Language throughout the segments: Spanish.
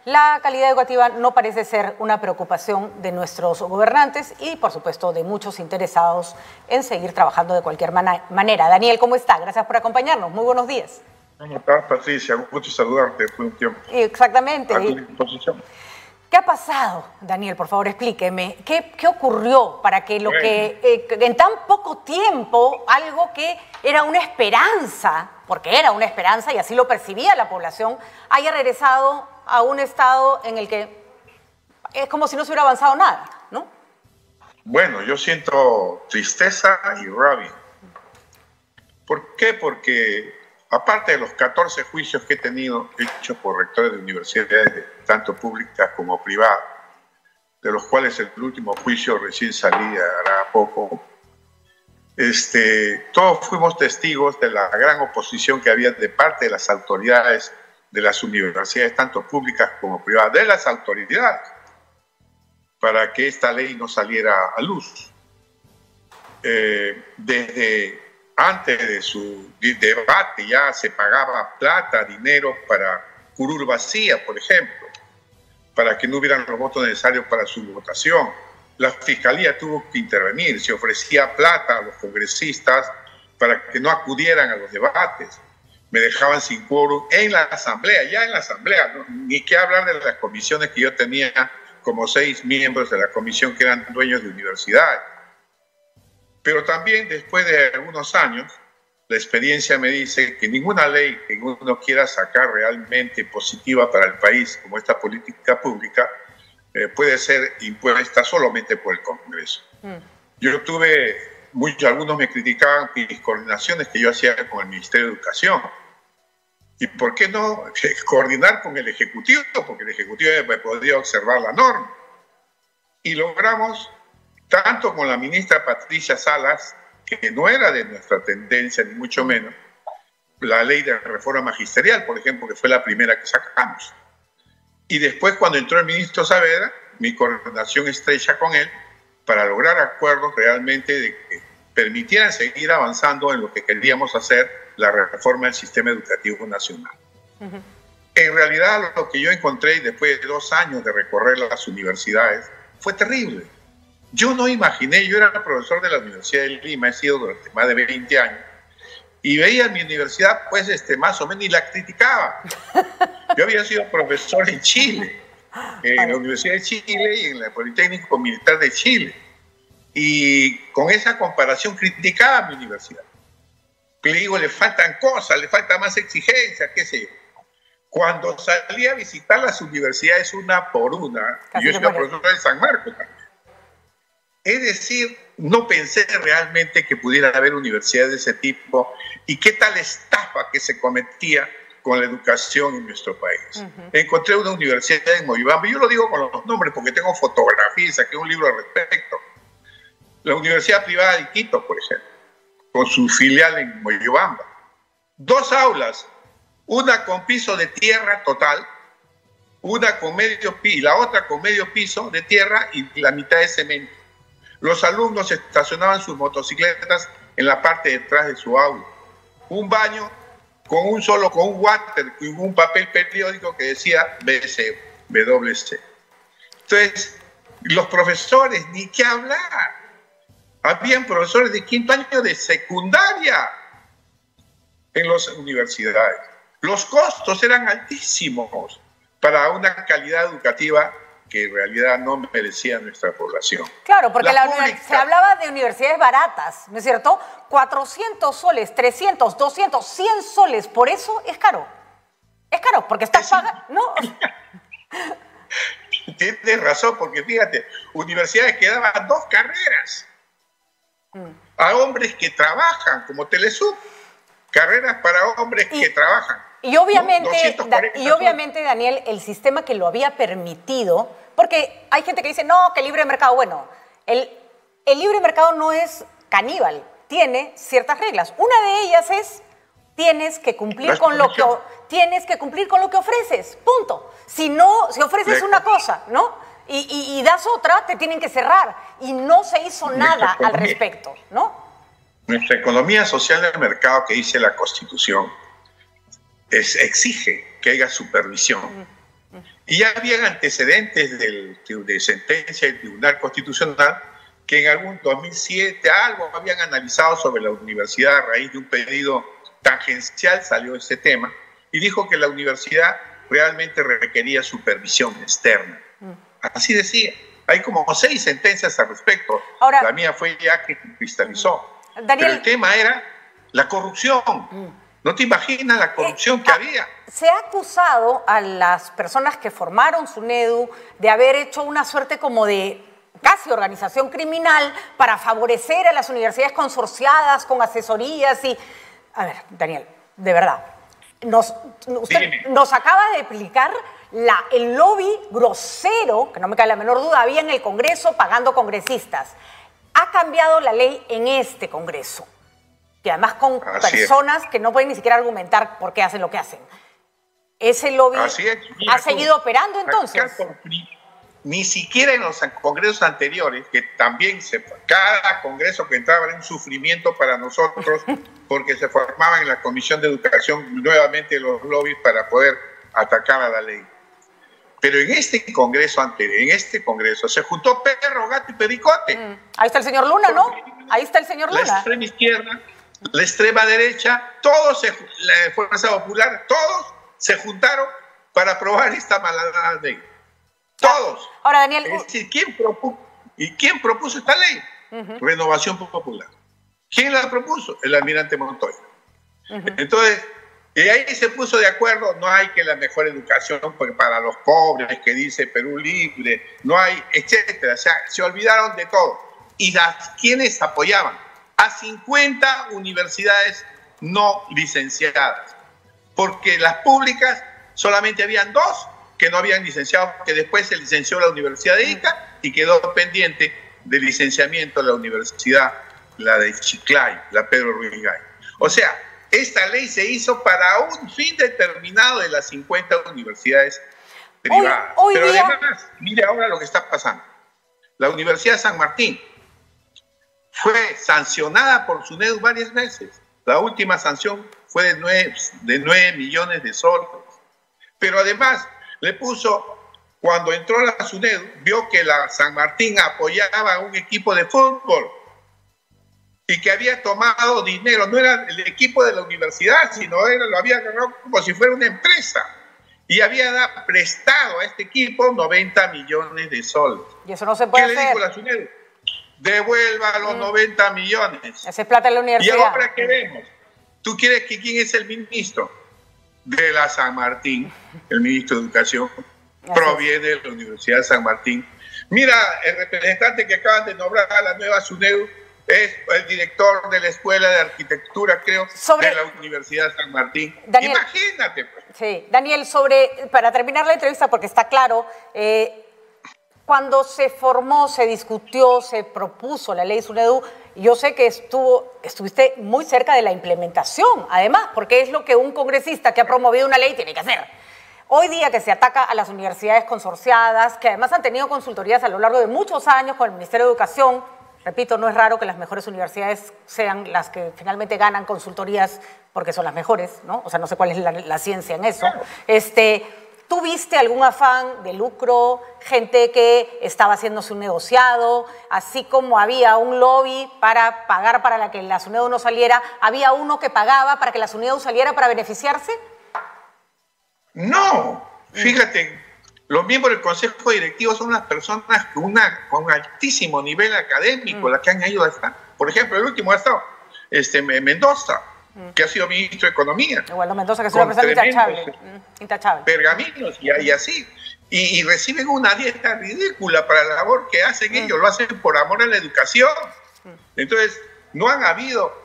la calidad educativa no parece ser una preocupación de nuestros gobernantes y, por supuesto, de muchos interesados en seguir trabajando de cualquier manera. Daniel, ¿cómo está? Gracias por acompañarnos. Muy buenos días. ¿Cómo estás, Patricia? Un gusto saludarte después de un tiempo. Exactamente. A tu disposición. ¿Qué ha pasado, Daniel? Por favor, explíqueme. ¿Qué ocurrió para que en tan poco tiempo, algo que era una esperanza, porque era una esperanza y así lo percibía la población, haya regresado a un estado en el que es como si no se hubiera avanzado nada, ¿no? Bueno, yo siento tristeza y rabia. ¿Por qué? Porque aparte de los 14 juicios que he tenido hechos por rectores de universidades, tanto públicas como privadas, de los cuales el último juicio recién salía hará poco, todos fuimos testigos de la gran oposición que había de parte de las autoridades de las universidades, tanto públicas como privadas, de las autoridades, para que esta ley no saliera a luz. Desde antes de su debate ya se pagaba plata, dinero para curul vacía, por ejemplo, para que no hubieran los votos necesarios para su votación. La Fiscalía tuvo que intervenir, se ofrecía plata a los congresistas para que no acudieran a los debates. Me dejaban sin quórum en la Asamblea, ya en la Asamblea, ¿no? Ni qué hablar de las comisiones que yo tenía, como 6 miembros de la comisión que eran dueños de universidades. Pero también después de algunos años, la experiencia me dice que ninguna ley que uno quiera sacar realmente positiva para el país, como esta política pública, puede ser impuesta solamente por el Congreso. Yo tuve, algunos me criticaban mis coordinaciones que yo hacía con el Ministerio de Educación. ¿Y por qué no coordinar con el Ejecutivo? Porque el Ejecutivo podría observar la norma. Y logramos, tanto con la ministra Patricia Salas, que no era de nuestra tendencia, ni mucho menos, la ley de reforma magisterial, por ejemplo, que fue la primera que sacamos. Y después, cuando entró el ministro Saavedra, mi coordinación estrecha con él, para lograr acuerdos realmente de que permitieran seguir avanzando en lo que queríamos hacer, la reforma del sistema educativo nacional. En realidad, lo que yo encontré después de 2 años de recorrer las universidades fue terrible. Yo no imaginé, yo era profesor de la Universidad de Lima, he sido durante más de 20 años, y veía mi universidad, pues, más o menos, y la criticaba. Yo había sido profesor en Chile, en la Universidad de Chile y en el Politécnico Militar de Chile, y con esa comparación criticaba a mi universidad. Le digo, le faltan cosas, le falta más exigencia, qué sé yo. Cuando salí a visitar las universidades una por una, y yo soy profesor de San Marcos también, es decir, no pensé realmente que pudiera haber universidades de ese tipo y qué tal estafa que se cometía con la educación en nuestro país. Encontré una universidad en Moyobamba, yo lo digo con los nombres porque tengo fotografías, saqué un libro al respecto. La Universidad Privada de Quito, por ejemplo, con su filial en Moyobamba. 2 aulas, una con piso de tierra total, una con medio piso y la otra con medio piso de tierra y la mitad de cemento. Los alumnos estacionaban sus motocicletas en la parte de atrás de su aula. Un baño con un water y un papel periódico que decía WC. Entonces, los profesores, ni qué hablar. Habían profesores de 5º año de secundaria en las universidades. Los costos eran altísimos para una calidad educativa que en realidad no merecía nuestra población. Claro, porque se hablaba de universidades baratas, ¿no es cierto? 400 soles, 300, 200, 100 soles, por eso es caro. Es caro, porque estás pagando, ¿no? Tienes razón, porque fíjate, universidades que daban 2 carreras a hombres que trabajan, como Telesub, carreras para hombres que trabajan. Y obviamente, Daniel, el sistema que lo había permitido, porque hay gente que dice, no, que el libre mercado, bueno, el libre mercado no es caníbal, tiene ciertas reglas. Una de ellas es, tienes que cumplir con lo que ofreces, punto. Si ofreces una cosa, ¿no? Y das otra, te tienen que cerrar. Y no se hizo nada al respecto, ¿no? Nuestra economía social del mercado que dice la Constitución exige que haya supervisión. Y ya habían antecedentes de sentencia del Tribunal Constitucional que en algún 2007 algo habían analizado sobre la universidad a raíz de un pedido tangencial, salió ese tema, y dijo que la universidad realmente requería supervisión externa. Así decía. Hay como 6 sentencias al respecto. Ahora, la mía fue ya que cristalizó. Daniel, pero el tema era la corrupción. ¿No te imaginas la corrupción que había? Se ha acusado a las personas que formaron SUNEDU de haber hecho una suerte como de casi organización criminal para favorecer a las universidades consorciadas con asesorías y... A ver, Daniel, de verdad, usted nos acaba de explicar el lobby grosero, que no me cabe la menor duda, había en el Congreso pagando congresistas. Ha cambiado la ley en este Congreso, y además con personas que no pueden ni siquiera argumentar por qué hacen lo que hacen. ¿Ese lobby ha seguido operando entonces? Ni siquiera en los congresos anteriores, que también cada congreso que entraba era un sufrimiento para nosotros, porque se formaban en la Comisión de Educación nuevamente los lobbies para poder atacar a la ley. Pero en este congreso se juntó perro, gato y pericote. Ahí está el señor Luna, ¿no? Ahí está el señor Luna. La extrema izquierda, la extrema derecha, todos, la Fuerza Popular, todos se juntaron para aprobar esta malhadada ley. Todos. Ahora, Daniel... Es decir, ¿quién propuso esta ley? Renovación Popular. ¿Quién la propuso? El almirante Montoya. Entonces, y ahí se puso de acuerdo, no hay que la mejor educación para los pobres, que dice Perú Libre, no hay, etcétera. O sea, se olvidaron de todo. ¿Y quiénes apoyaban? A 50 universidades no licenciadas. Porque las públicas solamente habían 2 que no habían licenciado, que después se licenció la Universidad de Ica y quedó pendiente de licenciamiento la universidad, la de Chiclayo, la Pedro Ruiz Gallo. O sea, esta ley se hizo para un fin determinado de las 50 universidades privadas. Pero además, mire ahora lo que está pasando. La Universidad de San Martín fue sancionada por SUNEDU varias veces. La última sanción fue de 9 millones de soles. Pero además le puso, cuando entró la SUNEDU, vio que la San Martín apoyaba a un equipo de fútbol y que había tomado dinero, no era el equipo de la universidad, sino lo había agarrado como si fuera una empresa. Y había prestado a este equipo 90 millones de soles. Y eso no se puede hacer. ¿Qué le dijo la SUNEDU? Devuelva los 90 millones. Ese es plata de la universidad. Y ahora, ¿qué vemos? ¿Tú quieres que quién es el ministro? De la San Martín, el ministro de Educación, proviene de la Universidad de San Martín. Mira, el representante que acaban de nombrar a la nueva SUNEDU es el director de la Escuela de Arquitectura, creo, de la Universidad de San Martín. Daniel, imagínate. Pues. Sí, Daniel, para terminar la entrevista, porque está claro, cuando se formó, se discutió, se propuso la ley SUNEDU, yo sé que estuviste muy cerca de la implementación, además, porque es lo que un congresista que ha promovido una ley tiene que hacer. Hoy día que se ataca a las universidades consorciadas, que además han tenido consultorías a lo largo de muchos años con el Ministerio de Educación, repito, no es raro que las mejores universidades sean las que finalmente ganan consultorías porque son las mejores, ¿no? O sea, no sé cuál es la ciencia en eso. ¿Tú viste algún afán de lucro, gente que estaba haciéndose un negociado, así como había un lobby para pagar para que la SUNEDU no saliera, había uno que pagaba para que la SUNEDU saliera para beneficiarse? No, fíjate, los miembros del Consejo Directivo son unas personas con altísimo nivel académico, las que han ido a estar. Por ejemplo, el último ha estado Mendoza, que ha sido ministro de Economía. Bueno, Mendoza, que es una persona intachable. Pergaminos y así. Y reciben una dieta ridícula para la labor que hacen ellos. Lo hacen por amor a la educación. Entonces, no han habido.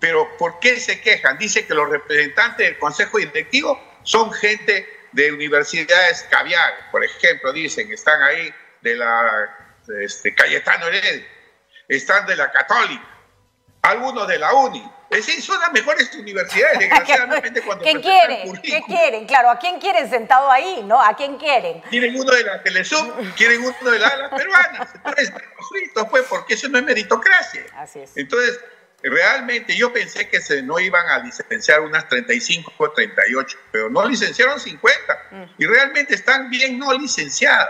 Pero ¿por qué se quejan? Dice que los representantes del Consejo Directivo son gente de universidades caviar. Por ejemplo, dicen, están ahí de la Cayetano Heredia. Están de la Católica. Algunos de la UNI. Es decir, son las mejores universidades, desgraciadamente, cuando ¿Qué quieren? Claro, ¿a quién quieren sentado ahí, no? ¿A quién quieren? Quieren uno de la Telesub, quieren uno de las peruanas. Entonces, fritos, pues, porque eso no es meritocracia. Así es. Entonces, realmente yo pensé que no iban a licenciar unas 35 o 38, pero no licenciaron 50 y realmente están bien no licenciadas.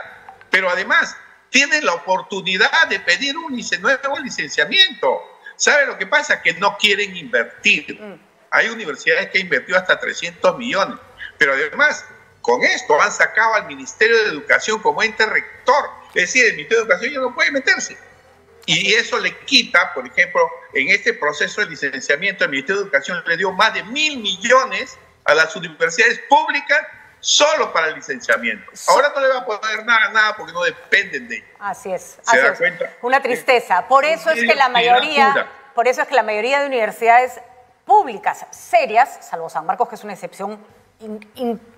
Pero además tienen la oportunidad de pedir un nuevo licenciamiento. ¿Sabe lo que pasa? Que no quieren invertir. Hay universidades que han invertido hasta 300 millones, pero además con esto han sacado al Ministerio de Educación como ente rector. Es decir, el Ministerio de Educación ya no puede meterse. Y eso le quita, por ejemplo, en este proceso de licenciamiento, el Ministerio de Educación le dio más de 1.000 millones a las universidades públicas solo para el licenciamiento. Ahora no le va a poder nada porque no dependen de ello. Así es. ¿Se da cuenta? Una tristeza. Por eso es que la mayoría de universidades públicas serias, salvo San Marcos, que es una excepción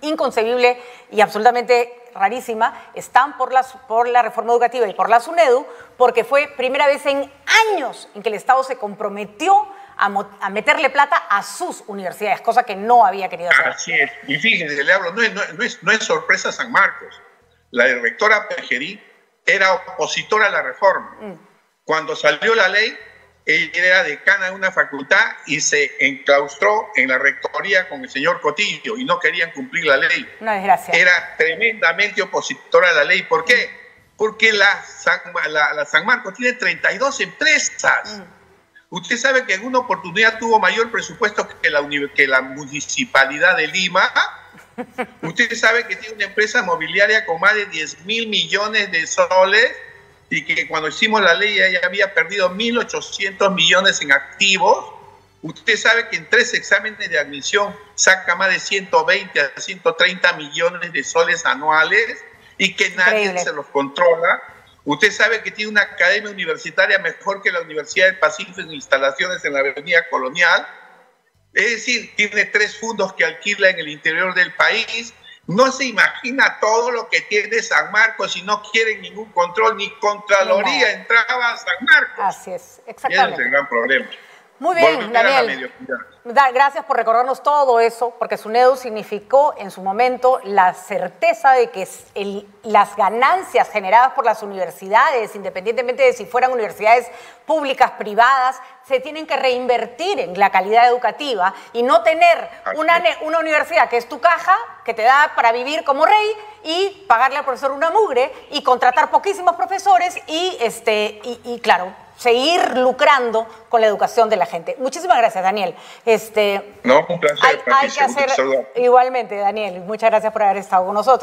inconcebible y absolutamente rarísima, están por la reforma educativa y por la SUNEDU, porque fue primera vez en años en que el Estado se comprometió a meterle plata a sus universidades, cosa que no había querido hacer. Así es. Y fíjense, le hablo, no es sorpresa San Marcos. La rectora Pejerí era opositora a la reforma. Cuando salió la ley, ella era decana de una facultad y se enclaustró en la rectoría con el señor Cotillo y no querían cumplir la ley. Una desgracia. Era tremendamente opositora a la ley. ¿Por qué? Porque la San Marcos tiene 32 empresas. Usted sabe que en una oportunidad tuvo mayor presupuesto que la Municipalidad de Lima. Usted sabe que tiene una empresa mobiliaria con más de 10.000 millones de soles y que cuando hicimos la ley ella había perdido 1.800 millones en activos. Usted sabe que en 3 exámenes de admisión saca más de 120 a 130 millones de soles anuales y que nadie se los controla. Usted sabe que tiene una academia universitaria mejor que la Universidad del Pacífico en instalaciones en la Avenida Colonial. Es decir, tiene 3 fondos que alquila en el interior del país. No se imagina todo lo que tiene San Marcos y no quieren ningún control, ni Contraloría entraba a San Marcos. Así es, exactamente. Ese es el gran problema. Muy bien, Daniel. Gracias por recordarnos todo eso, porque SUNEDU significó en su momento la certeza de que las ganancias generadas por las universidades, independientemente de si fueran universidades públicas, privadas, se tienen que reinvertir en la calidad educativa y no tener una universidad que es tu caja, que te da para vivir como rey y pagarle al profesor una mugre y contratar poquísimos profesores y claro, seguir lucrando con la educación de la gente. Muchísimas gracias, Daniel. No, un placer. Hay que hacer igualmente, Daniel. Muchas gracias por haber estado con nosotros.